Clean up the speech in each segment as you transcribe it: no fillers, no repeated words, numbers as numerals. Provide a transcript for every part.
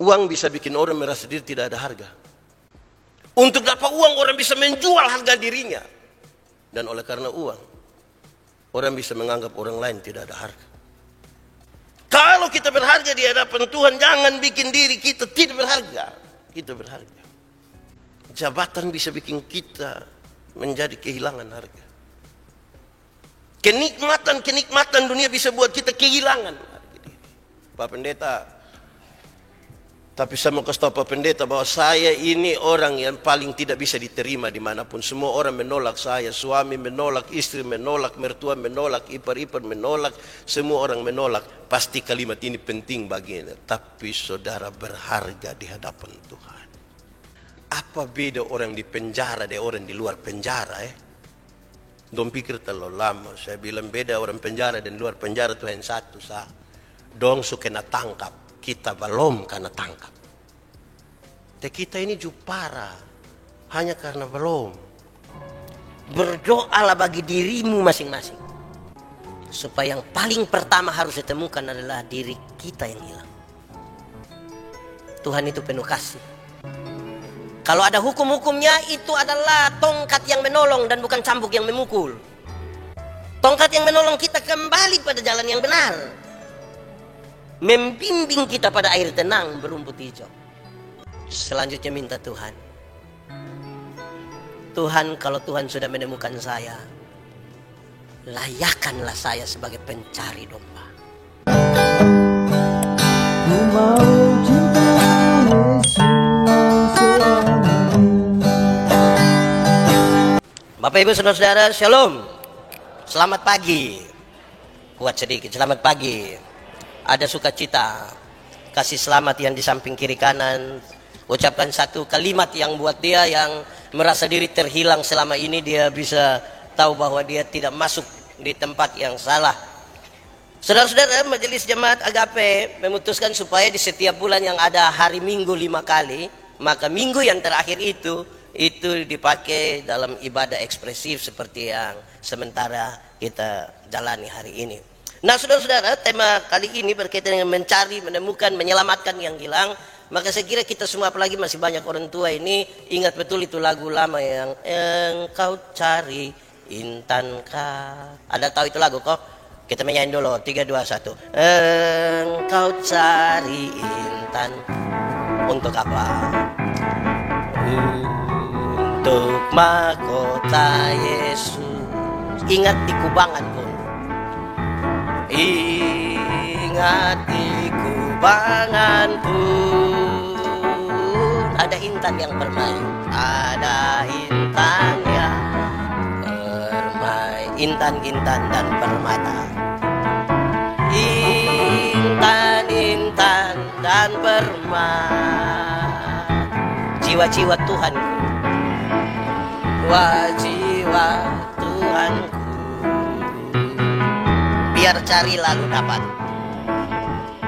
Uang bisa bikin orang merasa diri tidak ada harga. Untuk dapat uang orang bisa menjual harga dirinya. Dan oleh karena uang, orang bisa menganggap orang lain tidak ada harga. Kalau kita berharga di hadapan Tuhan, jangan bikin diri kita tidak berharga. Kita berharga. Jabatan bisa bikin kita menjadi kehilangan harga. Kenikmatan dunia bisa buat kita kehilangan harga diri. Pak Pendeta, tapi saya mau kasih tahu Pak Pendeta bahwa saya ini orang yang paling tidak bisa diterima dimanapun. Semua orang menolak saya, suami menolak, istri menolak, mertua menolak, ipar-ipar menolak, semua orang menolak. Pasti kalimat ini penting baginya. Tapi saudara berharga di hadapan Tuhan. Apa beda orang di penjara dan orang di luar penjara? Don't pikir terlalu lama. Saya bilang beda orang penjara dan luar penjara Tuhan satu sah. Dong suka nak tangkap. Kita belum karena tangkap. Tapi kita ini jupara hanya karena belum. Berdoalah bagi dirimu masing-masing, supaya yang paling pertama harus ditemukan adalah diri kita yang hilang. Tuhan itu penuh kasih. Kalau ada hukum-hukumnya, itu adalah tongkat yang menolong dan bukan cambuk yang memukul. Tongkat yang menolong kita kembali pada jalan yang benar, membimbing kita pada air tenang berumput hijau. Selanjutnya minta Tuhan, Tuhan, kalau Tuhan sudah menemukan saya, layakkanlah saya sebagai pencari domba. Bapak Ibu Saudara-saudara, Shalom. Selamat pagi. Kuat sedikit, selamat pagi. Ada sukacita, kasih selamat yang di samping kiri kanan. Ucapkan satu kalimat yang buat dia yang merasa diri terhilang selama ini, dia bisa tahu bahwa dia tidak masuk di tempat yang salah. Saudara-saudara, Majelis Jemaat Agape memutuskan supaya di setiap bulan yang ada hari Minggu 5 kali, maka minggu yang terakhir itu dipakai dalam ibadah ekspresif seperti yang sementara kita jalani hari ini. Nah, saudara-saudara, tema kali ini berkaitan dengan mencari, menemukan, menyelamatkan yang hilang. Maka saya kira kita semua, apalagi masih banyak orang tua ini, ingat betul itu lagu lama yang engkau cari intankah. Ada tahu itu lagu kok? Kita menyanyi dulu, 3, 2, 1. Engkau cari intan. Untuk apa? Untuk mahkota Yesus. Ingat di kubangan pun. Ingat di kubangan pun ada intan yang bermain. Ada intan yang bermain. Intan-intan dan permata. Intan-intan dan permata. Jiwa-jiwa Tuhanku, jiwa Tuhanku, biar cari lalu dapat,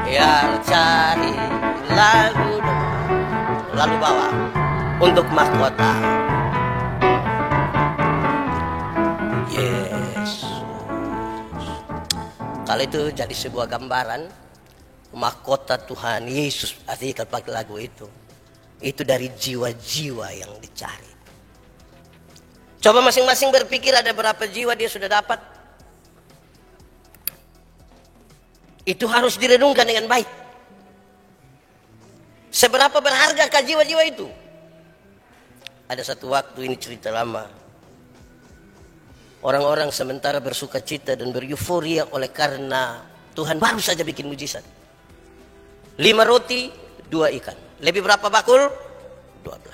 biar cari lalu dapat, lalu bawa untuk mahkota Yesus. Kalau itu jadi sebuah gambaran mahkota Tuhan Yesus, artinya kalau pakai lagu itu dari jiwa-jiwa yang dicari. Coba masing-masing berpikir ada berapa jiwa dia sudah dapat. Itu harus direnungkan dengan baik. Seberapa berhargakah jiwa-jiwa itu? Ada satu waktu, ini cerita lama. Orang-orang sementara bersuka cita dan beryuforia oleh karena Tuhan baru saja bikin mujizat. 5 roti, 2 ikan. Lebih berapa bakul? 12.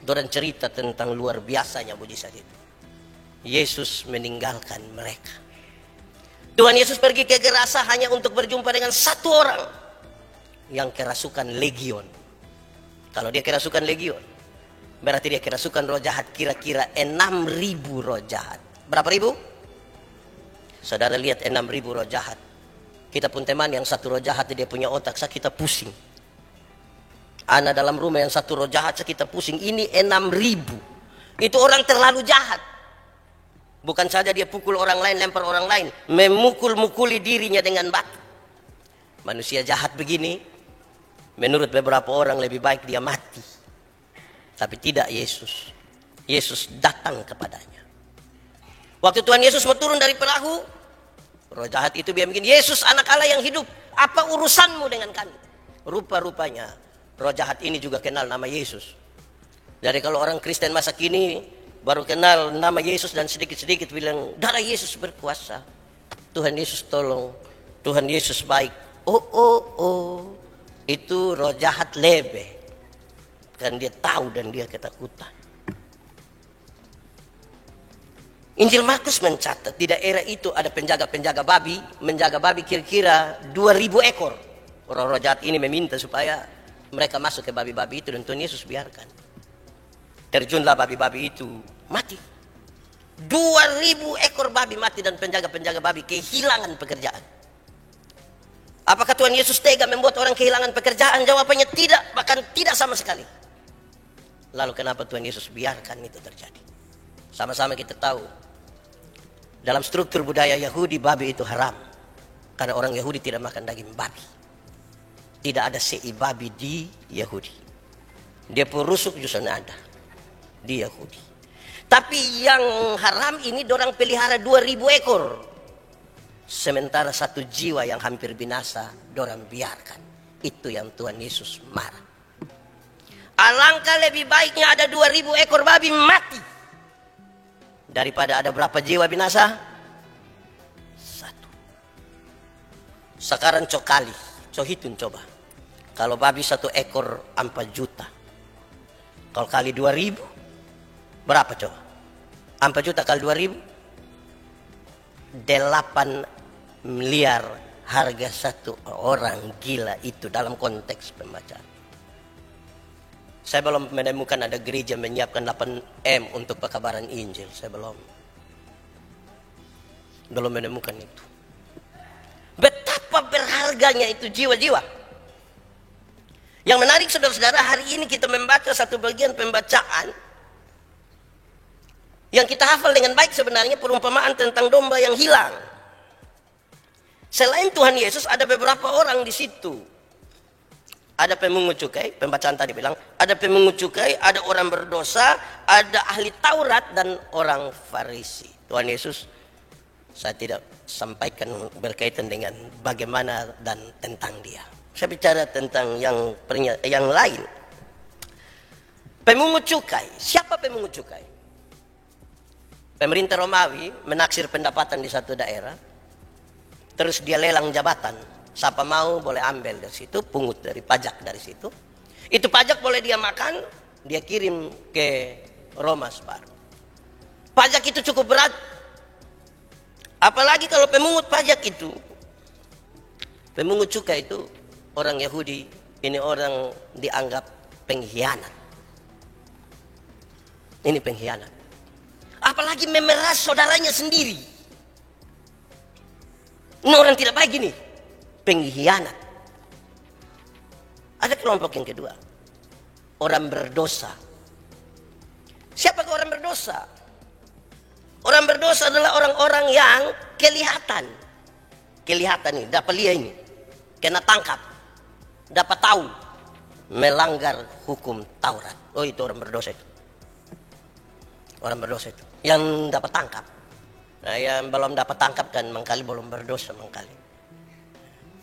Orang cerita tentang luar biasanya mujizat itu. Yesus meninggalkan mereka. Tuhan Yesus pergi ke Gerasa hanya untuk berjumpa dengan satu orang yang kerasukan legion. Kalau dia kerasukan legion, berarti dia kerasukan roh jahat kira-kira 6.000 roh jahat. Berapa ribu? Saudara lihat 6.000 roh jahat. Kita pun teman yang satu roh jahat dia punya otak, kita pusing. Anak dalam rumah yang satu roh jahat kita pusing. Ini 6.000. Itu orang terlalu jahat. Bukan saja dia pukul orang lain, lempar orang lain, memukul-mukuli dirinya dengan batu. Manusia jahat begini Menurut beberapa orang lebih baik dia mati. Tapi tidak Yesus. Yesus datang kepadanya. Waktu Tuhan Yesus mau turun dari perahu, roh jahat itu dia bikin, Yesus anak Allah yang hidup, apa urusanmu dengan kami? Rupa-rupanya roh jahat ini juga kenal nama Yesus. Jadi kalau orang Kristen masa kini baru kenal nama Yesus dan sedikit-sedikit bilang darah Yesus berkuasa, Tuhan Yesus tolong, Tuhan Yesus baik. Oh, itu roh jahat lebih. Dan dia tahu dan dia ketakutan. Injil Markus mencatat di daerah itu ada penjaga-penjaga babi, menjaga babi kira-kira 2.000 ekor. Roh-roh jahat ini meminta supaya mereka masuk ke babi-babi itu dan Tuhan Yesus biarkan. Terjunlah babi-babi itu mati. 2.000 ekor babi mati dan penjaga-penjaga babi kehilangan pekerjaan. Apakah Tuhan Yesus tega membuat orang kehilangan pekerjaan? Jawabannya tidak, bahkan tidak sama sekali. Lalu kenapa Tuhan Yesus biarkan itu terjadi? Sama-sama kita tahu, dalam struktur budaya Yahudi babi itu haram. Karena orang Yahudi tidak makan daging babi. Tidak ada sei babi di Yahudi. Dia pun rusuk justru ada di Yahudi. Tapi yang haram ini dorang pelihara 2.000 ekor. Sementara satu jiwa yang hampir binasa dorang biarkan. Itu yang Tuhan Yesus marah. Alangkah lebih baiknya ada 2.000 ekor babi mati daripada ada berapa jiwa binasa? 1. Sekarang kali, hitung coba. Kalau babi 1 ekor 4 juta. Kalau kali 2.000 berapa coba? 4 juta kali 2.000 8 miliar harga satu orang gila itu dalam konteks pembacaan. Saya belum menemukan ada gereja menyiapkan 8M untuk pekabaran Injil. Saya belum menemukan itu. Betapa berharganya itu jiwa-jiwa. Yang menarik saudara-saudara, hari ini kita membaca satu bagian pembacaan yang kita hafal dengan baik sebenarnya, perumpamaan tentang domba yang hilang. Selain Tuhan Yesus ada beberapa orang di situ. Ada pemungut cukai, pembacaan tadi bilang, ada pemungut cukai, ada orang berdosa, ada ahli Taurat dan orang Farisi. Tuhan Yesus, saya tidak sampaikan berkaitan dengan bagaimana dan tentang dia. Saya bicara tentang yang lain. Pemungut cukai, siapa pemungut cukai? Pemerintah Romawi menaksir pendapatan di satu daerah, terus dia lelang jabatan. Siapa mau boleh ambil dari situ, pungut dari pajak dari situ. Itu pajak boleh dia makan, dia kirim ke Roma separuh. Pajak itu cukup berat. Apalagi kalau pemungut pajak itu, pemungut cukai itu orang Yahudi, ini orang dianggap pengkhianat. Ini pengkhianat. Apalagi memeras saudaranya sendiri. Ini orang tidak baik ini. Pengkhianat. Ada kelompok yang kedua, orang berdosa. Siapakah orang berdosa? Orang berdosa adalah orang-orang yang kelihatan ini, dapat lihat ini, kena tangkap, dapat tahu, melanggar hukum Taurat. Oh, itu orang berdosa itu. Orang berdosa itu yang dapat tangkap. Nah, yang belum dapat tangkap kan mengkali belum berdosa mengkali.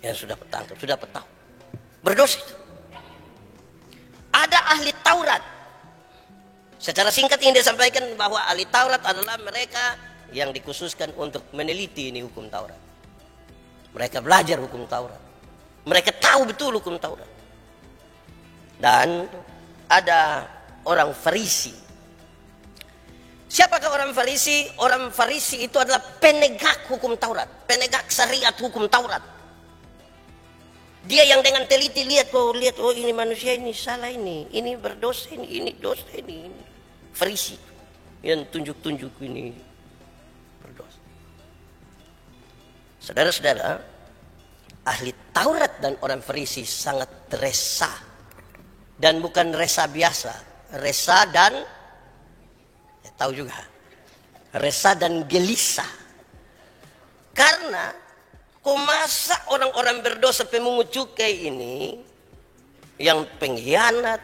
Yang sudah tertangkap, sudah tahu, berdosa itu. Ada ahli Taurat. Secara singkat ingin disampaikan bahwa ahli Taurat adalah mereka yang dikhususkan untuk meneliti ini hukum Taurat. Mereka belajar hukum Taurat. Mereka tahu betul hukum Taurat. Dan ada orang Farisi. Siapakah orang Farisi? Orang Farisi itu adalah penegak hukum Taurat, penegak syariat hukum Taurat. Dia yang dengan teliti lihat, oh ini manusia ini salah ini berdosa ini dosa ini. Farisi yang tunjuk-tunjuk ini berdosa. Saudara-saudara, ahli Taurat dan orang Farisi sangat resah. Dan bukan resah biasa, resah dan tahu juga, resah dan gelisah. Karena kok masa orang-orang berdosa pemungut cukai ini yang pengkhianat,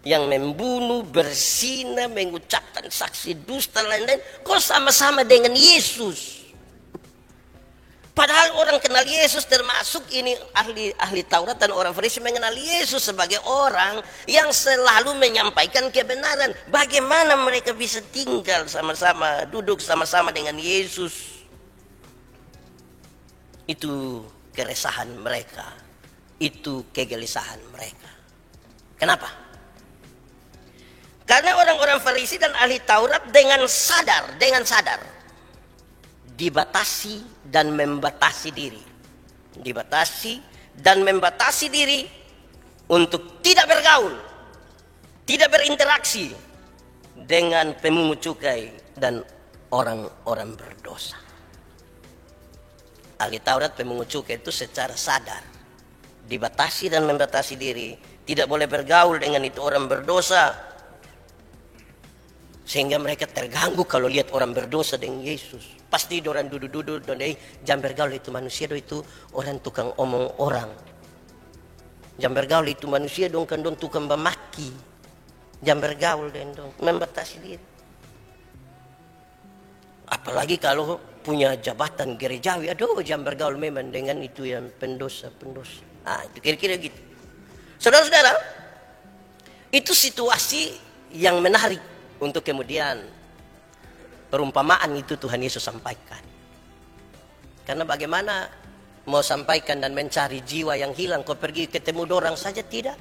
yang membunuh, berzina, mengucapkan saksi dusta, lain-lain, kok sama-sama dengan Yesus? Padahal orang kenal Yesus, termasuk ini ahli Taurat dan orang Farisi mengenal Yesus sebagai orang yang selalu menyampaikan kebenaran. Bagaimana mereka bisa tinggal sama-sama, duduk sama-sama dengan Yesus? Itu keresahan mereka, itu kegelisahan mereka. Kenapa? Karena orang-orang Farisi dan ahli Taurat dengan sadar dibatasi dan membatasi diri. Dibatasi dan membatasi diri untuk tidak bergaul, tidak berinteraksi dengan pemungut cukai dan orang-orang berdosa. Ahli Taurat pemungut cukai itu secara sadar dibatasi dan membatasi diri, tidak boleh bergaul dengan itu orang berdosa, sehingga mereka terganggu kalau lihat orang berdosa dengan Yesus. Pasti orang duduk-duduk, jangan bergaul itu manusia, itu orang tukang omong orang. Jangan bergaul itu manusia dong, kan dong tukang memaki. Jangan bergaul dong, membatasi diri. Apalagi kalau punya jabatan gerejawi, aduh jangan bergaul memang dengan itu yang pendosa-pendosa. Itu kira-kira gitu. Saudara-saudara, itu situasi yang menarik untuk kemudian perumpamaan itu Tuhan Yesus sampaikan. Karena bagaimana mau sampaikan dan mencari jiwa yang hilang, kau pergi ketemu dorang saja tidak?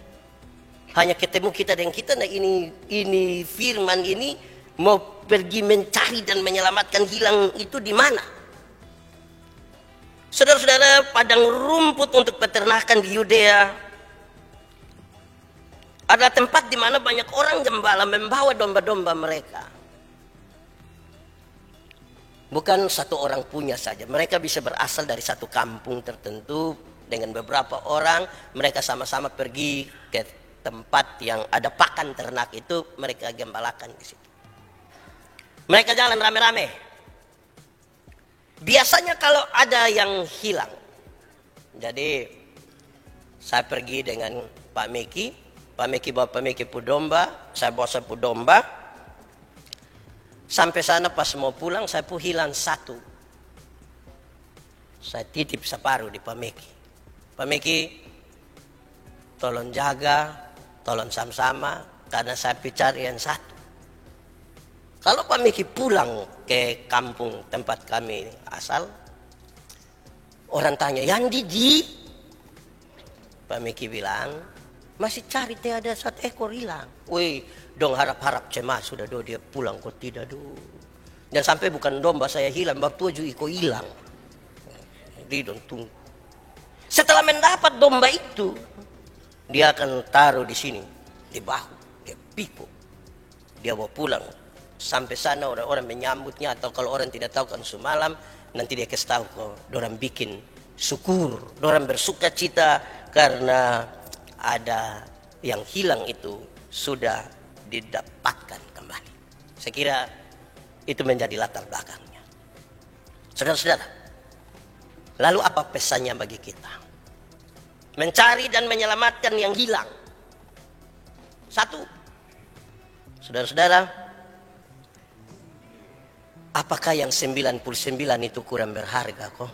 Hanya ketemu kita dengan kita. Nah ini firman ini mau pergi mencari dan menyelamatkan hilang itu di mana? Saudara-saudara, padang rumput untuk peternakan di Yudea adalah tempat di mana banyak orang gembala membawa domba-domba mereka. Bukan satu orang punya saja. Mereka bisa berasal dari satu kampung tertentu dengan beberapa orang. Mereka sama-sama pergi ke tempat yang ada pakan ternak itu, mereka gembalakan di situ. Mereka jalan rame-rame. Biasanya kalau ada yang hilang. Jadi saya pergi dengan Pak Meki. Pak Meki bawa Pak Meki pu domba, saya bawa sapu domba. Sampai sana pas mau pulang saya pun hilang satu. Saya titip separuh di Pak Meki. Pak Meki tolong jaga, tolong sama-sama karena saya cari yang satu. Kalau Pak Meki pulang ke kampung tempat kami asal, orang tanya, yang di? Pak Meki bilang, masih cari ada satu ekor hilang. Wih, dong harap-harap cemas sudah dia pulang kok tidak dan sampai bukan domba saya hilang, bab tujuh iko hilang. Jadi dong tunggu. Setelah mendapat domba itu, dia akan taruh di sini, di bahu, dia pikul. Dia bawa pulang. Sampai sana orang-orang menyambutnya, atau kalau orang tidak tahu kan semalam, nanti dia kasih tahu kok orang bikin syukur, orang bersuka cita karena ada yang hilang itu sudah didapatkan kembali. Saya kira itu menjadi latar belakangnya. Saudara-saudara, lalu apa pesannya bagi kita? Mencari dan menyelamatkan yang hilang. Satu, saudara-saudara, apakah yang 99 itu kurang berharga kok?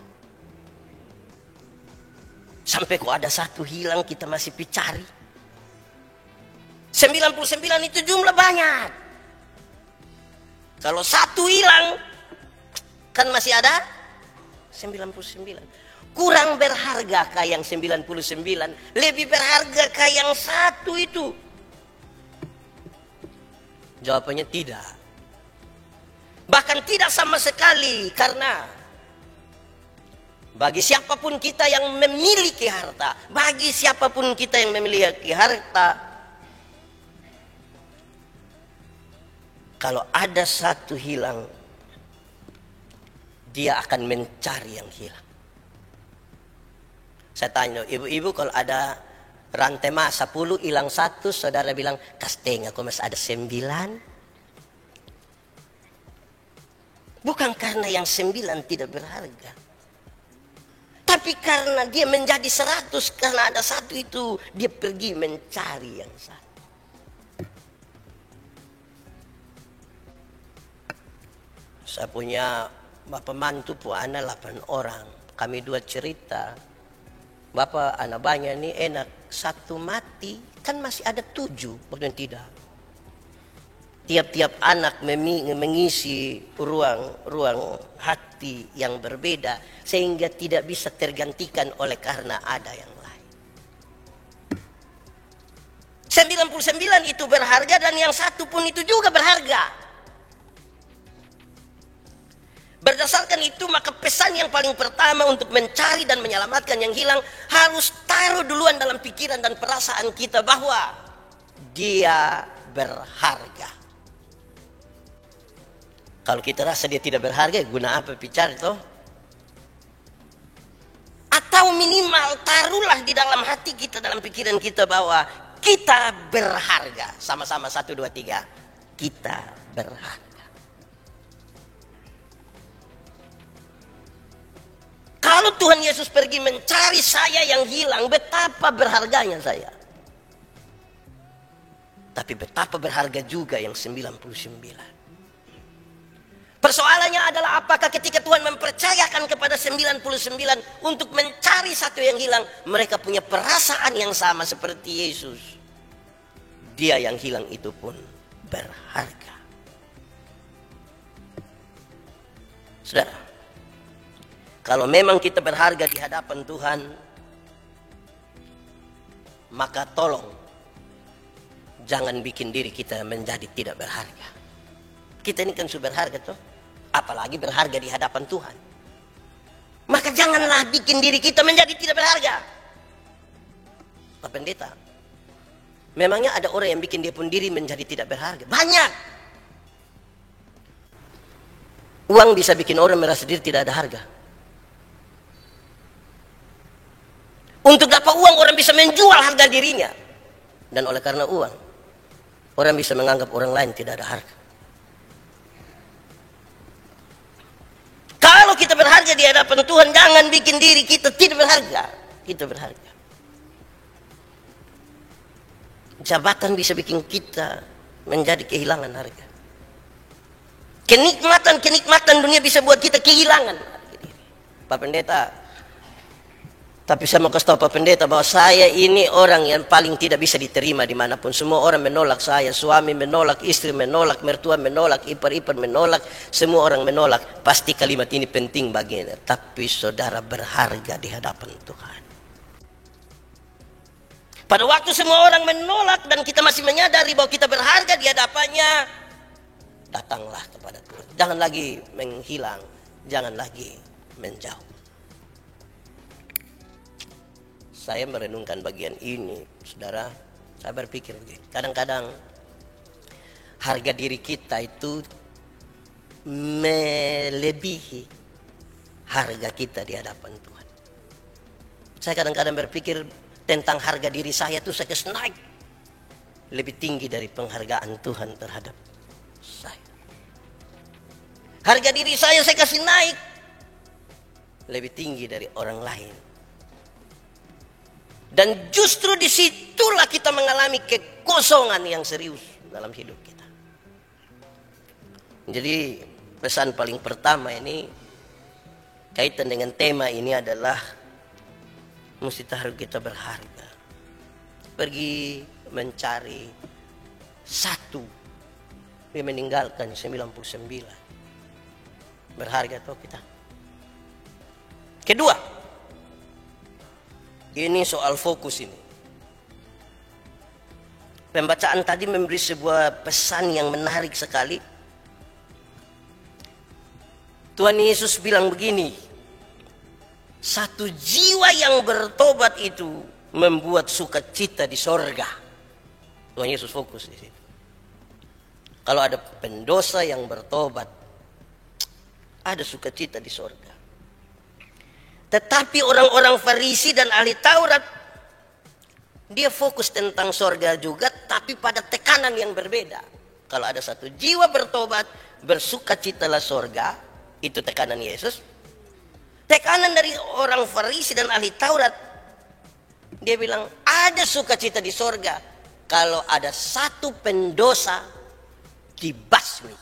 Sampai kok ada satu hilang kita masih cari. 99 itu jumlah banyak. Kalau satu hilang, kan masih ada 99. Kurang berhargakah yang 99? Lebih berhargakah yang satu itu? Jawabannya tidak. Bahkan tidak sama sekali, karena bagi siapapun kita yang memiliki harta, bagi siapapun kita yang memiliki harta, kalau ada satu hilang, dia akan mencari yang hilang. Saya tanya, ibu-ibu kalau ada rantai emas 10 hilang satu, saudara bilang, kasteng aku masih ada 9. Bukan karena yang 9 tidak berharga, tapi Tapi karena dia menjadi 100, karena ada satu itu, dia pergi mencari yang satu. Saya punya bapak mantu pun anak 8 orang. Kami 2 cerita. Bapak anak banyak nih enak. 1 mati, kan masih ada 7. Maksudnya tidak. Tiap-tiap anak mengisi ruang hati yang berbeda sehingga tidak bisa tergantikan oleh karena ada yang lain. 99 itu berharga dan yang satu pun itu juga berharga. Berdasarkan itu maka pesan yang paling pertama untuk mencari dan menyelamatkan yang hilang harus taruh duluan dalam pikiran dan perasaan kita bahwa dia berharga. Kalau kita rasa dia tidak berharga, guna apa bicara itu? Atau minimal taruhlah di dalam hati kita, dalam pikiran kita bahwa kita berharga. Sama-sama 1, 2, 3. Kita berharga. Kalau Tuhan Yesus pergi mencari saya yang hilang, betapa berharganya saya. Tapi betapa berharga juga yang 99. Persoalannya adalah apakah ketika Tuhan mempercayakan kepada 99 untuk mencari satu yang hilang, mereka punya perasaan yang sama seperti Yesus. Dia yang hilang itu pun berharga. Saudara, kalau memang kita berharga di hadapan Tuhan, maka tolong jangan bikin diri kita menjadi tidak berharga. Kita ini kan sudah berharga toh. Apalagi berharga di hadapan Tuhan. Maka janganlah bikin diri kita menjadi tidak berharga. Pak Pendeta, memangnya ada orang yang bikin dia pun diri menjadi tidak berharga? Banyak. Uang bisa bikin orang merasa diri tidak ada harga. Untuk dapat uang orang bisa menjual harga dirinya. Dan oleh karena uang, orang bisa menganggap orang lain tidak ada harga. Kalau kita berharga di hadapan Tuhan, jangan bikin diri kita tidak berharga. Kita berharga. Jabatan bisa bikin kita menjadi kehilangan harga. Kenikmatan dunia bisa buat kita kehilangan harga diri. Pak Pendeta, tapi saya mau kasih tahu Pak Pendeta bahwa saya ini orang yang paling tidak bisa diterima dimanapun. Semua orang menolak saya, suami menolak, istri menolak, mertua menolak, ipar-ipar menolak, semua orang menolak. Pasti kalimat ini penting baginya. Tapi saudara berharga di hadapan Tuhan. Pada waktu semua orang menolak dan kita masih menyadari bahwa kita berharga di hadapannya, datanglah kepada Tuhan. Jangan lagi menghilang, jangan lagi menjauh. Saya merenungkan bagian ini, saudara. Saya berpikir begini. Kadang-kadang harga diri kita itu melebihi harga kita di hadapan Tuhan. Saya kadang-kadang berpikir tentang harga diri saya itu saya kasih naik lebih tinggi dari penghargaan Tuhan terhadap saya. Harga diri saya kasih naik lebih tinggi dari orang lain. Dan justru disitulah kita mengalami kekosongan yang serius dalam hidup kita. Jadi pesan paling pertama ini kaitan dengan tema ini adalah mesti taruh kita berharga. Pergi mencari satu, dia meninggalkan 99. Berharga atau kita? Kedua, ini soal fokus ini. Pembacaan tadi memberi sebuah pesan yang menarik sekali. Tuhan Yesus bilang begini, satu jiwa yang bertobat itu membuat sukacita di sorga. Tuhan Yesus fokus di situ. Kalau ada pendosa yang bertobat, ada sukacita di sorga. Tetapi orang-orang Farisi dan ahli Taurat, dia fokus tentang sorga juga, tapi pada tekanan yang berbeda. Kalau ada satu jiwa bertobat, bersukacitalah sorga, itu tekanan Yesus. Tekanan dari orang Farisi dan ahli Taurat. Dia bilang, ada sukacita di sorga kalau ada satu pendosa dibasmi.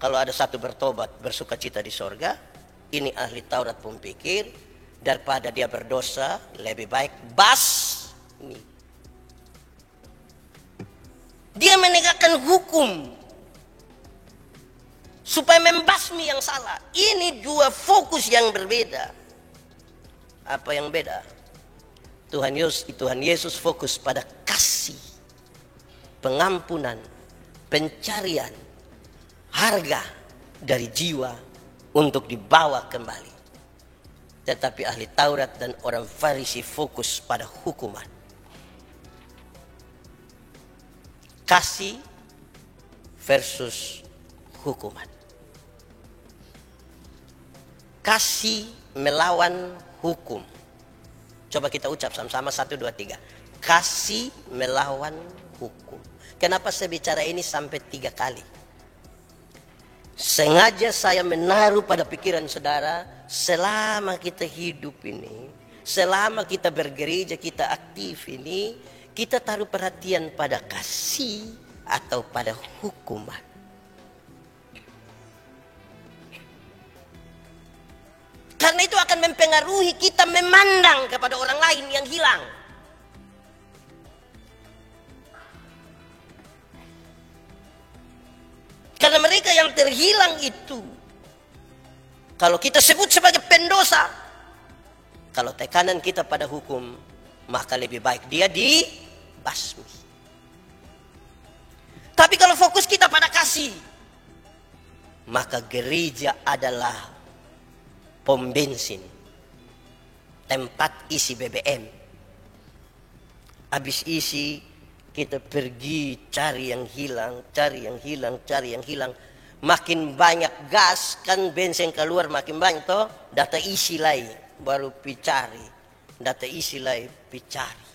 Kalau ada satu bertobat, bersukacita di sorga. Ini ahli Taurat pun pikir, daripada dia berdosa, lebih baik basmi. Dia menegakkan hukum supaya membasmi yang salah. Ini dua fokus yang berbeda. Apa yang beda? Tuhan Yesus fokus pada kasih, pengampunan, pencarian, harga dari jiwa untuk dibawa kembali. Tetapi ahli Taurat dan orang Farisi fokus pada hukuman. Kasih versus hukuman. Kasih melawan hukum. Coba kita ucap sama-sama 1, 2, 3. Kasih melawan hukum. Kenapa saya bicara ini sampai 3 kali? Sengaja saya menaruh pada pikiran saudara, selama kita hidup ini, selama kita bergereja, kita aktif ini, kita taruh perhatian pada kasih atau pada hukuman. Karena itu akan mempengaruhi kita memandang kepada orang lain yang hilang. Karena mereka yang terhilang itu, kalau kita sebut sebagai pendosa, kalau tekanan kita pada hukum, maka lebih baik dia dibasmi. Tapi kalau fokus kita pada kasih, maka gereja adalah pom bensin, tempat isi BBM. Habis isi, kita pergi cari yang hilang, cari yang hilang, cari yang hilang. Makin banyak gas, kan bensin keluar makin banyak toh, data isi lagi, baru picari. Data isi lagi, picari.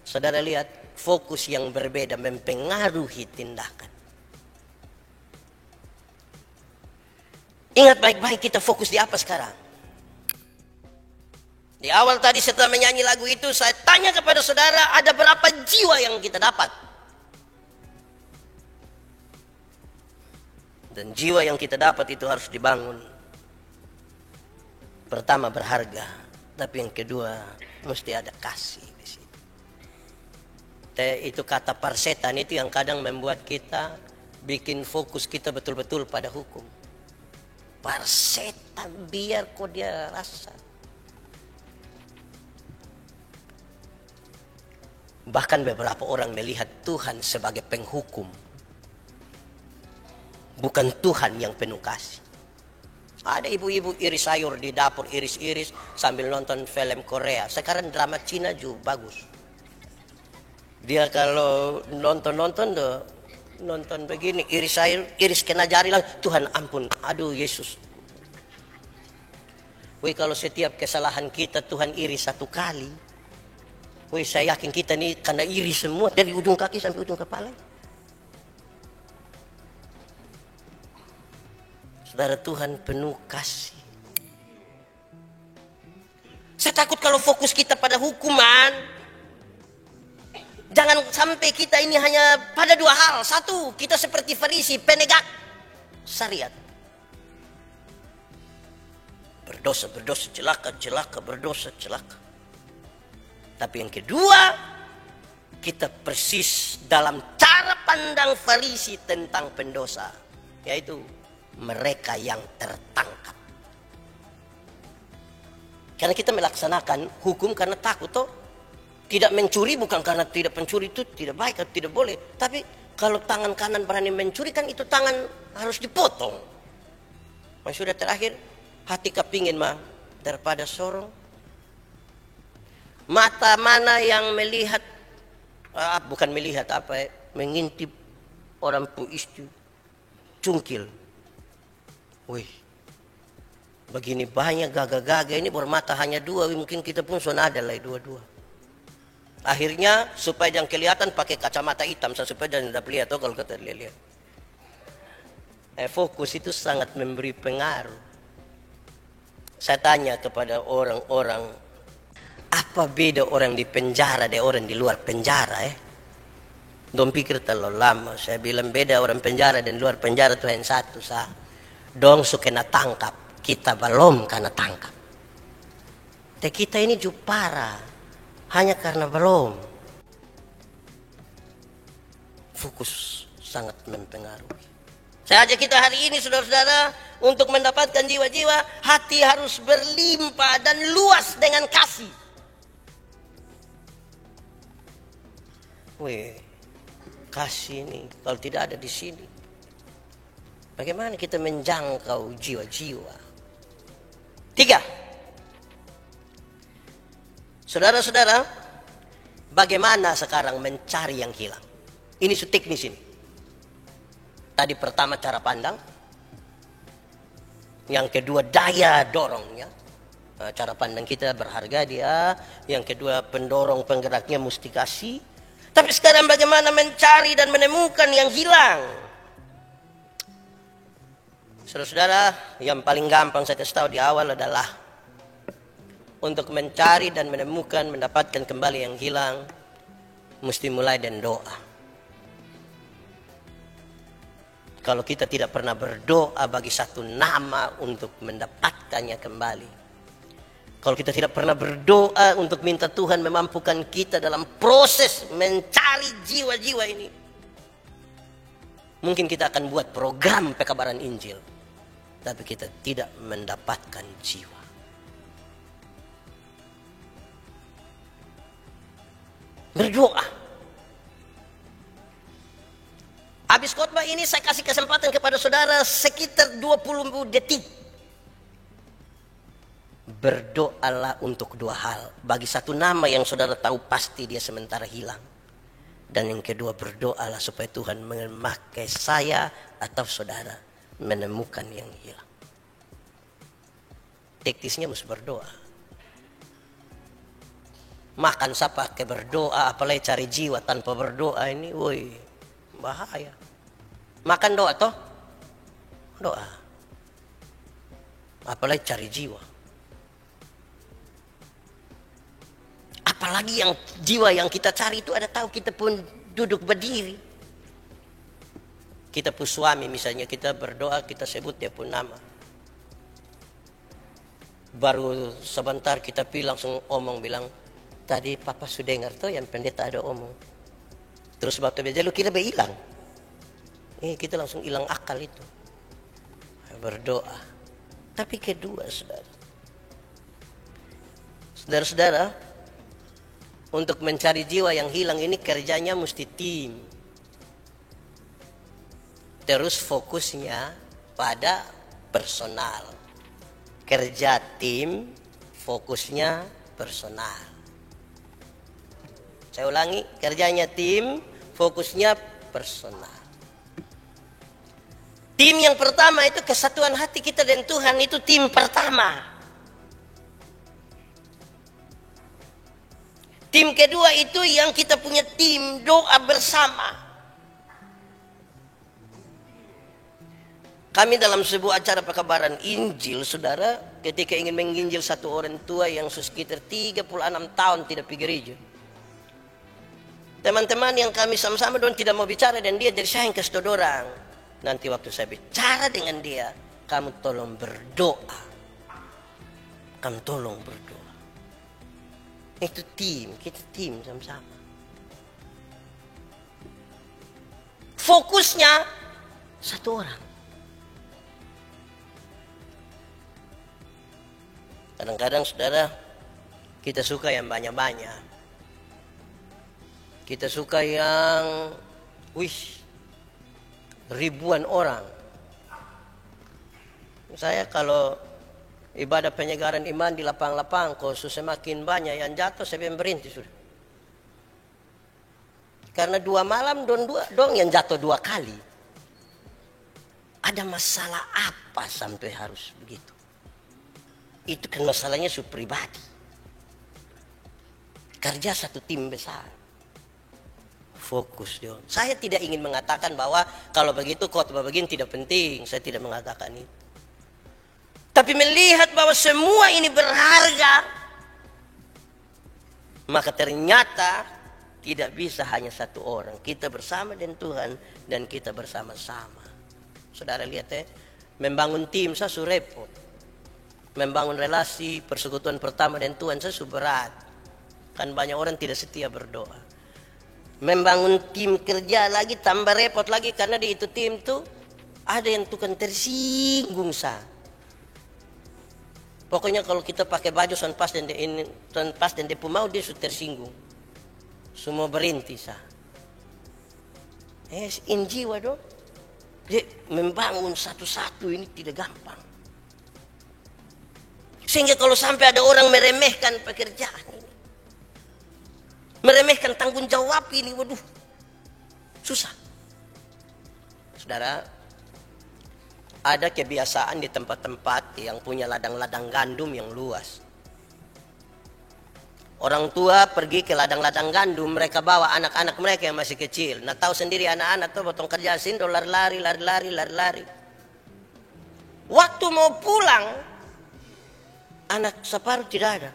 Saudara lihat, fokus yang berbeda mempengaruhi tindakan. Ingat baik-baik, kita fokus di apa sekarang? Di awal tadi setelah menyanyi lagu itu, saya tanya kepada saudara, ada berapa jiwa yang kita dapat? Dan jiwa yang kita dapat itu harus dibangun. Pertama berharga, tapi yang kedua mesti ada kasih di situ. Itu kata parsetan itu yang kadang membuat kita bikin fokus kita betul-betul pada hukum. Parsetan, biar kok dia rasa. Bahkan beberapa orang melihat Tuhan sebagai penghukum, bukan Tuhan yang penuh kasih. Ada ibu-ibu iris sayur di dapur, iris-iris sambil nonton film Korea. Sekarang drama Cina juga bagus. Dia kalau nonton begini, iris sayur, iris kena jari lang, Tuhan ampun, aduh Yesus. Woi, kalau setiap kesalahan kita Tuhan iris 1 kali, woi, saya yakin kita nih kena iris semua dari ujung kaki sampai ujung kepala. Saudara, Tuhan penuh kasih. Saya takut kalau fokus kita pada hukuman, jangan sampai kita ini hanya pada 2 hal. 1, kita seperti Farisi, penegak syariat. Berdosa, celaka, berdosa, celaka. Tapi yang kedua, kita persis dalam cara pandang Farisi tentang pendosa, yaitu mereka yang tertangkap. Karena kita melaksanakan hukum karena takut toh. Tidak mencuri bukan karena tidak pencuri itu tidak baik atau tidak boleh. Tapi kalau tangan kanan berani mencuri, kan itu tangan harus dipotong. Sudah terakhir, hati kepingin mah daripada sorong. Mata mana yang melihat, bukan melihat apa ya, mengintip orang istri cungkil. Wih, begini banyak gagah-gagah ini bermata hanya 2, mungkin kita pun sudah ada lah 2. Akhirnya supaya jangan kelihatan pakai kacamata hitam, supaya jangan dapat lihat. Oh, kalau kita lihat. Fokus itu sangat memberi pengaruh. Saya tanya kepada orang-orang, apa beda orang di penjara dan orang di luar penjara? Dong pikir terlalu lama. Saya bilang beda orang penjara dan luar penjara itu hanya satu sah. Dong suka kena tangkap, kita belum kena tangkap. Dan kita ini jupara hanya karena belum. Fokus sangat mempengaruhi. Saya ajak kita hari ini saudara-saudara untuk mendapatkan jiwa-jiwa, hati harus berlimpah dan luas dengan kasih. Wih, kasih ini kalau tidak ada di sini, bagaimana kita menjangkau jiwa-jiwa? 3. Saudara-saudara, bagaimana sekarang mencari yang hilang? Ini teknis ini. Tadi pertama cara pandang, yang kedua daya dorongnya. Cara pandang kita berharga dia. Yang kedua pendorong penggeraknya mesti kasih. Tapi sekarang bagaimana mencari dan menemukan yang hilang? Saudara-saudara, yang paling gampang saya kasih tahu di awal adalah untuk mencari dan menemukan, mendapatkan kembali yang hilang, mesti mulai dengan doa. Kalau kita tidak pernah berdoa bagi satu nama untuk mendapatkannya kembali, kalau kita tidak pernah berdoa untuk minta Tuhan memampukan kita dalam proses mencari jiwa-jiwa ini, mungkin kita akan buat program pekabaran Injil, tapi kita tidak mendapatkan jiwa. Berdoa. Habis khotbah ini saya kasih kesempatan kepada saudara sekitar 20 detik. Berdoalah untuk 2 hal. Bagi satu nama yang saudara tahu pasti dia sementara hilang. Dan yang kedua, berdoalah supaya Tuhan memakai saya atau saudara menemukan yang hilang. Teknisnya mesti berdoa. Makan saya pakai berdoa, apalagi cari jiwa tanpa berdoa ini, woi, bahaya. Makan doa toh? Doa. Apalagi cari jiwa. Apalagi yang jiwa yang kita cari itu ada tahu kita pun duduk berdiri. Kita pun suami misalnya, kita berdoa, kita sebut dia pun nama. Baru sebentar kita langsung omong bilang, tadi papa sudah dengar tuh yang pendeta ada omong. Terus waktu dia lu kira hilang. Kita langsung hilang akal itu. Berdoa. Tapi kedua saudara-saudara, untuk mencari jiwa yang hilang ini kerjanya mesti tim. Terus fokusnya pada personal. Kerja tim, fokusnya personal. Saya ulangi, kerjanya tim, fokusnya personal. Tim yang pertama itu kesatuan hati kita dan Tuhan, itu tim pertama. Tim kedua itu yang kita punya tim doa bersama. Kami dalam sebuah acara pekabaran Injil, saudara, ketika ingin menginjil satu orang tua yang sekitar 36 tahun tidak pergi gereja. Teman-teman yang kami sama-sama don tidak mau bicara dan dia, jadi saya yang kasih tahu orang. Nanti waktu saya bicara dengan dia, kamu tolong berdoa. Kamu tolong berdoa. Itu tim, kita tim sama-sama. Fokusnya satu orang. Kadang-kadang saudara, kita suka yang banyak-banyak. Kita suka yang ribuan orang. Saya kalau ibadah penyegaran iman di lapang-lapang, kok semakin banyak yang jatuh, saya berhenti sudah. Karena 2 malam dong yang jatuh 2 kali. Ada masalah apa sampai harus begitu? Itu kan masalahnya pribadi. Kerja satu tim besar. fokus dia. Saya tidak ingin mengatakan bahwa kalau begitu khotbah begini tidak penting. Saya tidak mengatakan itu. Tapi melihat bahwa semua ini berharga, maka ternyata tidak bisa hanya satu orang. Kita bersama dengan Tuhan dan kita bersama-sama. Saudara lihat membangun tim saya repot. Membangun relasi persekutuan pertama dengan Tuhan saya berat. Kan banyak orang tidak setia berdoa. Membangun tim kerja lagi tambah repot lagi karena di itu tim tuh ada yang tukang tersinggung sa. Pokoknya kalau kita pakai baju pas dan dia mau dia sudah tersinggung. Semua berhenti sa. In jiwa dong. Jadi membangun satu-satu ini tidak gampang. Sehingga kalau sampai ada orang meremehkan pekerjaan ini, meremehkan tanggung jawab ini, waduh, susah. Saudara, ada kebiasaan di tempat-tempat yang punya ladang-ladang gandum yang luas. Orang tua pergi ke ladang-ladang gandum, mereka bawa anak-anak mereka yang masih kecil. Nah tahu sendiri anak-anak tuh potong kerja sindol lari-lari. Waktu mau pulang, anak separuh tidak ada.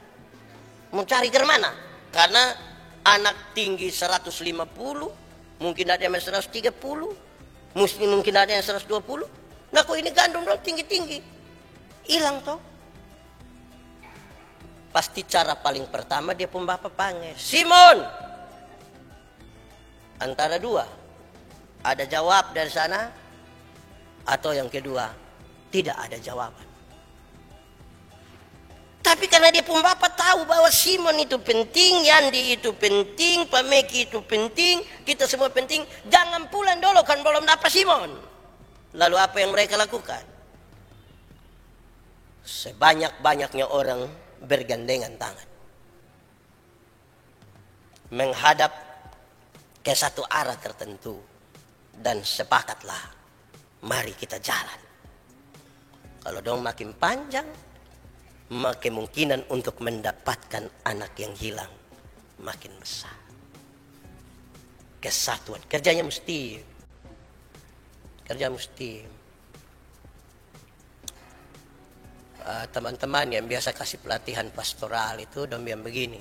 Mau cari ke mana? Karena anak tinggi 150, mungkin ada yang 130, mungkin ada yang 120. Nah kok ini gandum dong tinggi-tinggi. Hilang toh. Pasti cara paling pertama dia pun bapak panggil, Simon. Antara dua, ada jawab dari sana, atau yang kedua, tidak ada jawaban. Tapi karena dia pun bapak tahu bahwa Simon itu penting, Yandi itu penting, Pak Meki itu penting, kita semua penting, jangan pulang dulu kan belum dapat Simon. Lalu apa yang mereka lakukan? Sebanyak-banyaknya orang bergandengan tangan, menghadap ke satu arah tertentu, dan sepakatlah, mari kita jalan. Kalau dong makin panjang, maka kemungkinan untuk mendapatkan anak yang hilang makin besar. Kesatuan, kerjanya mesti. Teman-teman yang biasa kasih pelatihan pastoral itu dan yang begini.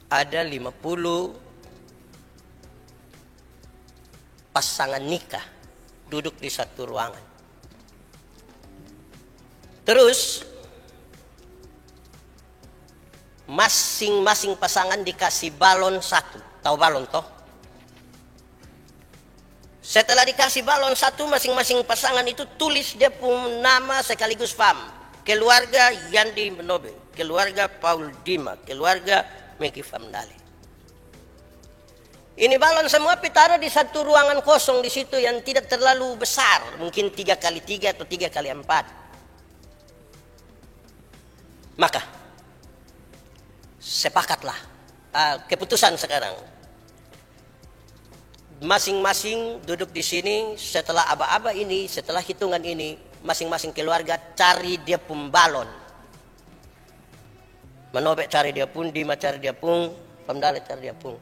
Ada 50 pasangan nikah duduk di satu ruangan. Terus masing-masing pasangan dikasih balon satu. Tahu balon toh? Setelah dikasih balon satu, masing-masing pasangan itu tulis dia pun nama sekaligus fam. Keluarga Yandi Menobe, keluarga Paul Dima, keluarga Meki Famdale. Ini balon semua ditaruh di satu ruangan kosong di situ yang tidak terlalu besar, mungkin 3x3 atau 3x4. Maka sepakatlah keputusan sekarang. Masing-masing duduk di sini setelah aba-aba ini, setelah hitungan ini, masing-masing keluarga cari dia pun balon. Menobek cari dia pun, Dima cari dia pun, Pamdale cari dia pun.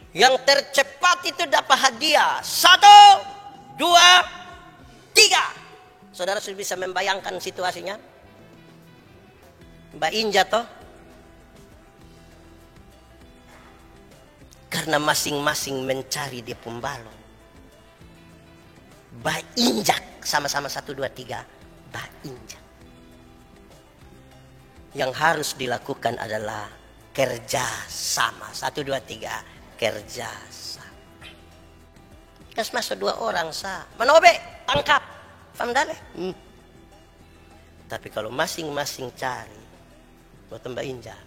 Yang tercepat itu dapat hadiah 1, 2, 3. Saudara sudah bisa membayangkan situasinya? Mbak Inja toh? Karena masing-masing mencari dia pun balon. Injak sama-sama 1, 2, 3. Injak. Yang harus dilakukan adalah kerja sama. 1, 2, 3. Kerja sama. Kan masuk 2 orang sah. Menobe, tangkap. Famdale. Tapi kalau masing-masing cari, buat Mbak Injak.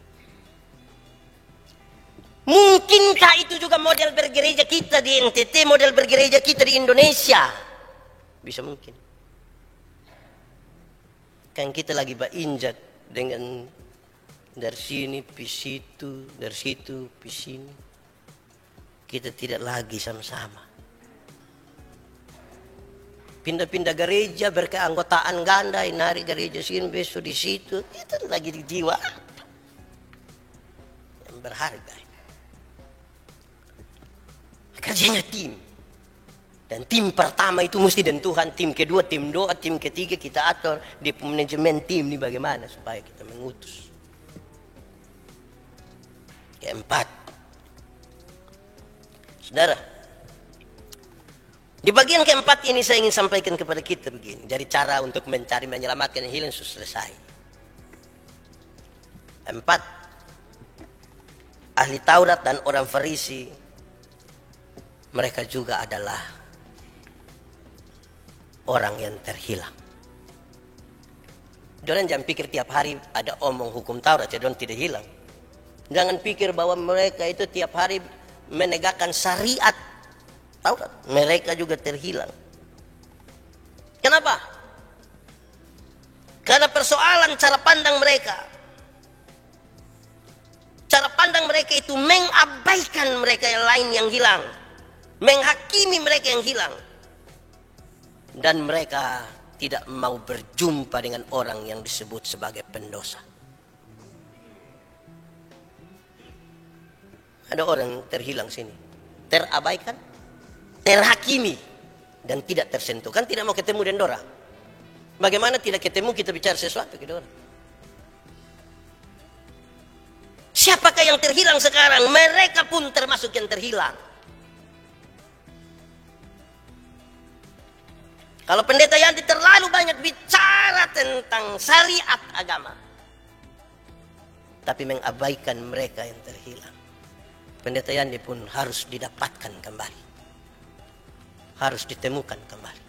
Mungkinkah itu juga model bergereja kita di NTT, model bergereja kita di Indonesia? Bisa mungkin. Kan kita lagi injak dengan dari sini pi situ, dari situ pi sini. Kita tidak lagi sama-sama. Pindah-pindah gereja berkeanggotaan ganda, ini hari gereja sini, besok di situ. Itu lagi di jiwa yang berharga. Kerjanya tim. Dan tim pertama itu mesti dengan Tuhan, tim kedua tim doa, tim ketiga kita atur di manajemen tim ini bagaimana supaya kita mengutus. Keempat, saudara, di bagian keempat ini saya ingin sampaikan kepada kita begini. Jadi cara untuk mencari menyelamatkan yang hilang sudah selesai. Empat, ahli Taurat dan orang Farisi, mereka juga adalah orang yang terhilang. Jangan pikir tiap hari ada omong hukum Taurat, jadi tidak hilang. Jangan pikir bahwa mereka itu tiap hari menegakkan syariat Taurat. Mereka juga terhilang. Kenapa? Karena persoalan cara pandang mereka. Cara pandang mereka itu mengabaikan mereka yang lain yang hilang. Menghakimi mereka yang hilang. Dan mereka tidak mau berjumpa dengan orang yang disebut sebagai pendosa. Ada orang terhilang sini, terabaikan, terhakimi, dan tidak tersentuh. Kan tidak mau ketemu dengan orang. Bagaimana tidak ketemu kita bicara sesuatu ke orang? Siapakah yang terhilang sekarang? Mereka pun termasuk yang terhilang. Kalau pendeta Yandi terlalu banyak bicara tentang syariat agama, tapi mengabaikan mereka yang terhilang. Pendeta Yandi pun harus didapatkan kembali. Harus ditemukan kembali.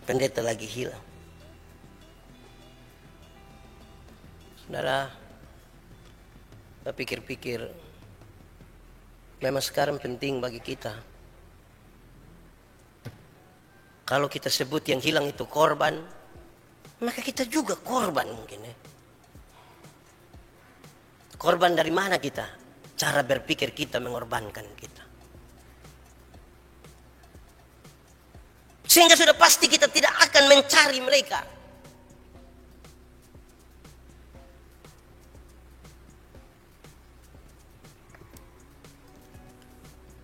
Pendeta lagi hilang. Saudara, saya pikir-pikir, memang sekarang penting bagi kita. Kalau kita sebut yang hilang itu korban, maka kita juga korban mungkin ya. Korban dari mana kita? Cara berpikir kita mengorbankan kita. Sehingga sudah pasti kita tidak akan mencari mereka.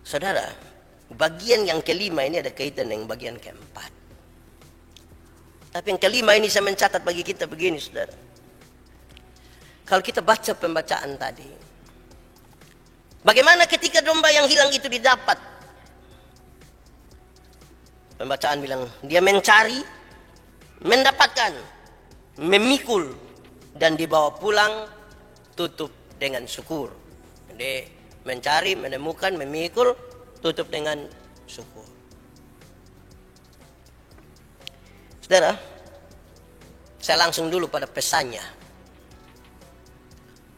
Saudara, bagian yang kelima ini ada kaitan dengan bagian keempat. Tapi yang kelima ini saya mencatat bagi kita begini, saudara. Kalau kita baca pembacaan tadi, bagaimana ketika domba yang hilang itu didapat? Pembacaan bilang, dia mencari, mendapatkan, memikul, dan dibawa pulang, tutup dengan syukur. Jadi mencari, menemukan, memikul, tutup dengan syukur. Saudara, saya langsung dulu pada pesannya.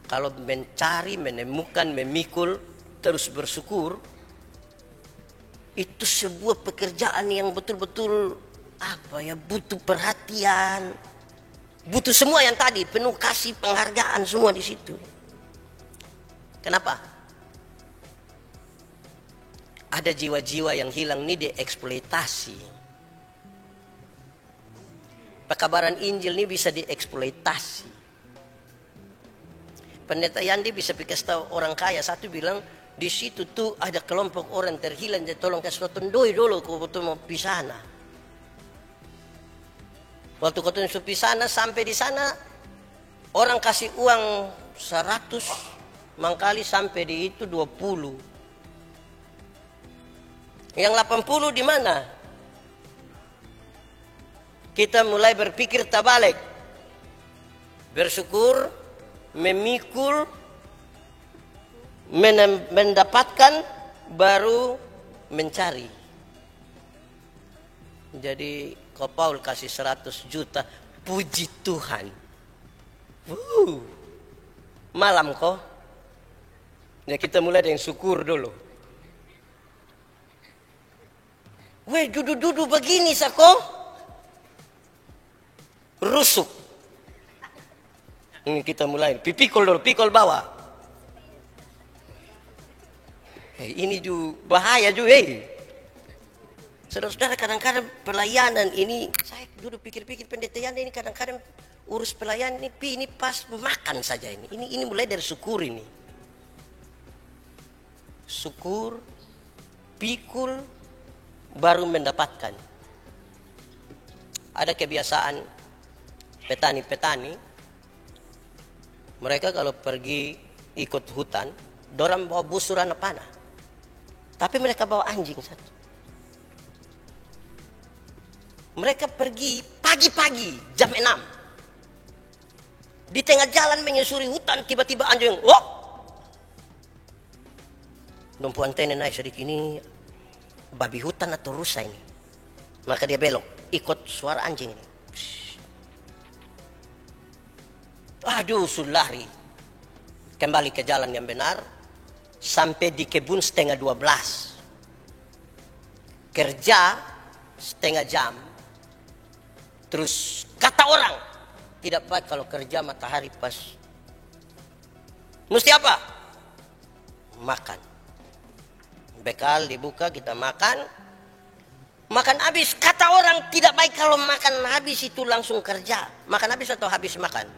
Kalau mencari, menemukan, memikul, terus bersyukur, itu sebuah pekerjaan yang betul-betul butuh perhatian, butuh semua yang tadi, penuh kasih, penghargaan semua di situ. Kenapa? Ada jiwa-jiwa yang hilang ini dieksploitasi. Pekabaran Injil ini bisa dieksploitasi. Pendeta Yandi bisa kasih tahu orang kaya satu bilang, di situ tuh ada kelompok orang terhilang, jadi tolong kasih tondoi dulu waktu mau pisah. Waktu kau pisah sampai di sana, orang kasih uang 100, mangkali sampai di itu 20. Yang 80 di mana? Kita mulai berpikir tabalik. Bersyukur, memikul, mendapatkan, baru mencari. Jadi kau Paul kasih 100 juta, puji Tuhan. Malam kok. Ya kita mulai dengan syukur dulu. Weh, duduk-duduk begini sako. Rusuk. Ini kita mulai. Pikul dulu, pikul bawah. Ini juga bahaya juga. Saudara-saudara, kadang-kadang pelayanan ini, saya duduk pikir-pikir pendeta Yandi ini kadang-kadang urus pelayanan ini pas makan saja ini. Ini mulai dari syukur ini. syukur, pikul, baru mendapatkan. Ada kebiasaan petani-petani, mereka kalau pergi ikut hutan, dorang bawa busur anak panah. Tapi mereka bawa anjing satu. Mereka pergi pagi-pagi jam 6. Di tengah jalan menyusuri hutan, tiba-tiba anjing, oh! Dompu antena naik sedikit, ini babi hutan atau rusa ini. Maka dia belok, ikut suara anjing ini. Aduh, sulari. Kembali ke jalan yang benar. Sampai di kebun setengah 12. Kerja setengah jam. Terus kata orang, tidak baik kalau kerja matahari pas. Mesti apa? Makan. Bekal dibuka, kita makan. Makan habis. Kata orang tidak baik kalau makan habis itu langsung kerja. Makan habis atau habis makan?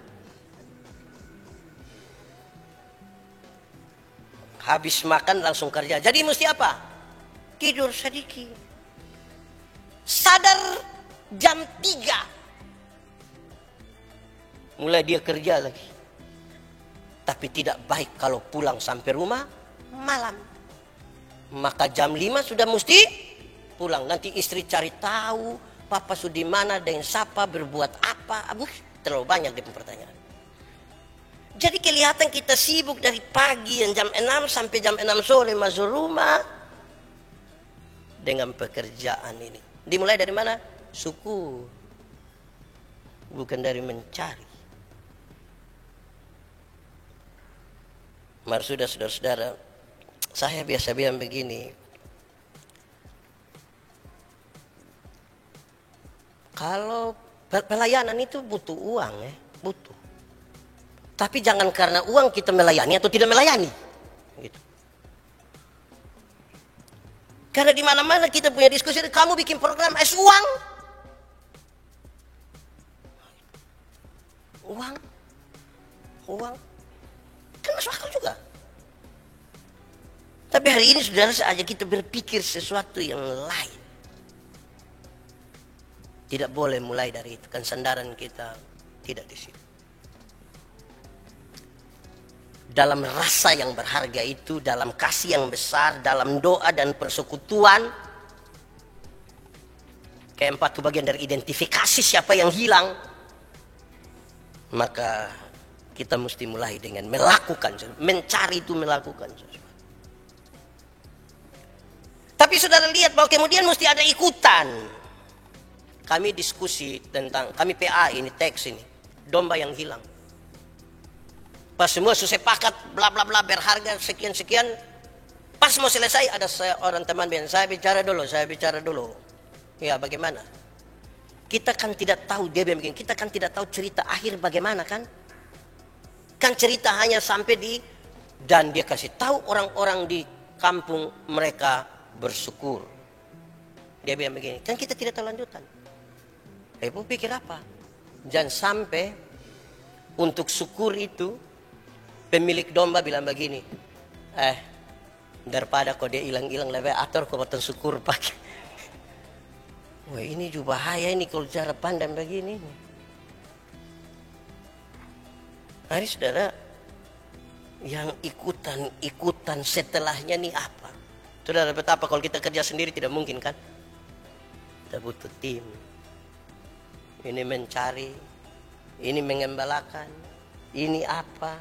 Habis makan langsung kerja. Jadi mesti apa? Tidur sedikit. Sadar jam 3. Mulai dia kerja lagi. Tapi tidak baik kalau pulang sampai rumah malam. Maka jam 5 sudah mesti pulang. Nanti istri cari tahu, papa sudah di mana, dengan siapa, berbuat apa. Terlalu banyak dia pertanyaan. Jadi kelihatan kita sibuk dari pagi yang jam 6 sampai jam 6 sore masuk rumah dengan pekerjaan ini. Dimulai dari mana? Syukur. Bukan dari mencari. Mari sudah saudara-saudara, saya biasa bilang begini. Kalau pelayanan itu butuh uang butuh. Tapi jangan karena uang kita melayani atau tidak melayani. Gitu. Karena di mana-mana kita punya diskusi, kamu bikin program uang. Uang. Kan masuk akal juga. Tapi hari ini saudara saja kita berpikir sesuatu yang lain. Tidak boleh mulai dari itu. Kan sandaran kita tidak di situ. Dalam rasa yang berharga itu, dalam kasih yang besar, dalam doa dan persekutuan. Keempat, bagian dari identifikasi siapa yang hilang. Maka kita mesti mulai dengan melakukan, mencari itu melakukan sesuatu. Tapi saudara lihat bahwa kemudian mesti ada ikutan. Kami diskusi tentang, kami PA ini, teks ini, domba yang hilang. Pas semua sepakat, bla bla bla, berharga sekian-sekian. Pas mau selesai, ada orang teman bilang, saya bicara dulu. Ya bagaimana? Kita kan tidak tahu, dia bilang begini, kita kan tidak tahu cerita akhir bagaimana kan? Kan cerita hanya sampai di, dan dia kasih tahu orang-orang di kampung mereka bersyukur. Dia bilang begini, kan kita tidak tahu lanjutan. Ibu pikir apa? Jangan sampai untuk syukur itu pemilik domba bilang begini, daripada kau dia hilang-hilang lebih atur kau potong syukur pakai. Wah ini juga bahaya ini kalau cara pandang begini. Hari saudara, yang ikutan setelahnya nih apa? Saudara betapa kalau kita kerja sendiri tidak mungkin kan? Kita butuh tim. Ini mencari, ini mengembalakan, ini apa,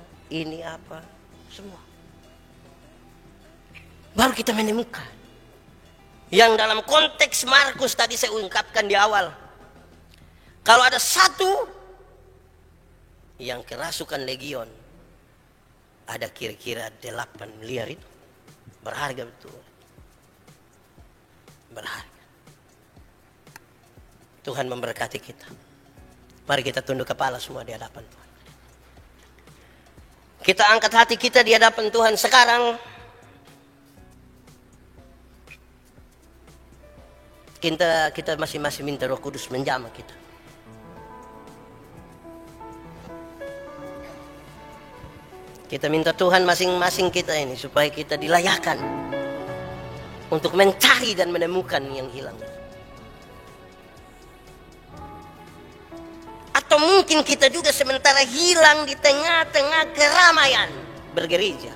semua. Baru kita menemukan. Yang dalam konteks Markus tadi saya ungkapkan di awal. Kalau ada satu yang kerasukan legion, ada kira-kira 8 miliar itu. Berharga betul. Berharga. Tuhan memberkati kita. Mari kita tunduk kepala semua di hadapan Tuhan. Kita angkat hati kita di hadapan Tuhan sekarang. Kita masing-masing minta Roh Kudus menjamah kita. Kita minta Tuhan masing-masing kita ini supaya kita dilayakkan untuk mencari dan menemukan yang hilang. Atau mungkin kita juga sementara hilang di tengah-tengah keramaian bergereja.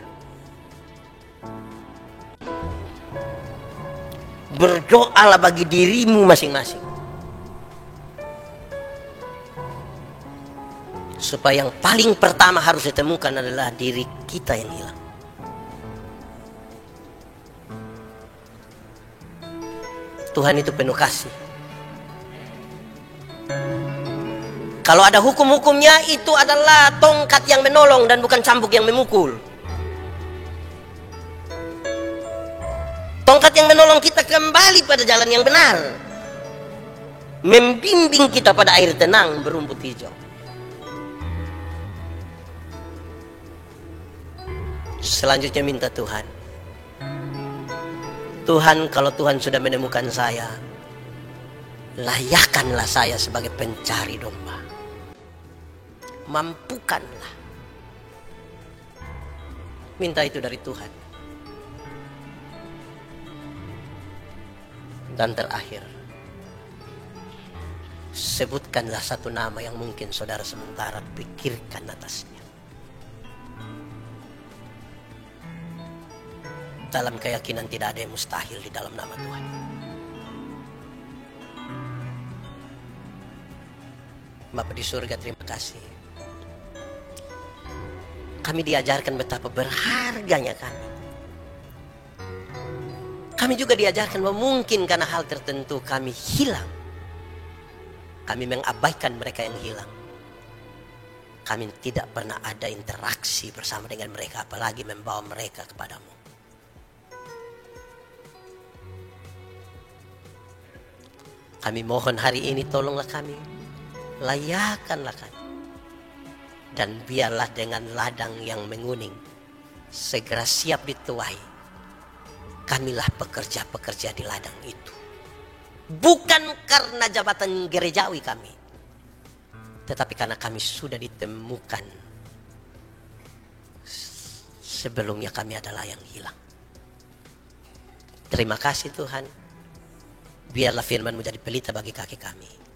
Berdoalah bagi dirimu masing-masing, supaya yang paling pertama harus ditemukan adalah diri kita yang hilang. Tuhan itu penuh kasih. Kalau ada hukum-hukumnya, itu adalah tongkat yang menolong dan bukan cambuk yang memukul. Tongkat yang menolong kita kembali pada jalan yang benar, membimbing kita pada air tenang berumput hijau. Selanjutnya minta Tuhan, Tuhan, kalau Tuhan sudah menemukan saya, layakkanlah saya sebagai pencari domba. Mampukanlah. Minta itu dari Tuhan. Dan terakhir, sebutkanlah satu nama yang mungkin saudara sementara pikirkan atasnya. Dalam keyakinan tidak ada yang mustahil di dalam nama Tuhan. Bapa di surga, terima kasih. Kami diajarkan betapa berharganya kami. Kami juga diajarkan bahwa mungkin karena hal tertentu kami hilang. Kami mengabaikan mereka yang hilang. Kami tidak pernah ada interaksi bersama dengan mereka, apalagi membawa mereka kepadamu. Kami mohon hari ini tolonglah kami, layakkanlah kami. Dan biarlah dengan ladang yang menguning segera siap dituai, kamilah pekerja-pekerja di ladang itu. Bukan karena jabatan gerejawi kami, tetapi karena kami sudah ditemukan sebelumnya kami adalah yang hilang. Terima kasih Tuhan. Biarlah firman-Mu jadi pelita bagi kaki kami.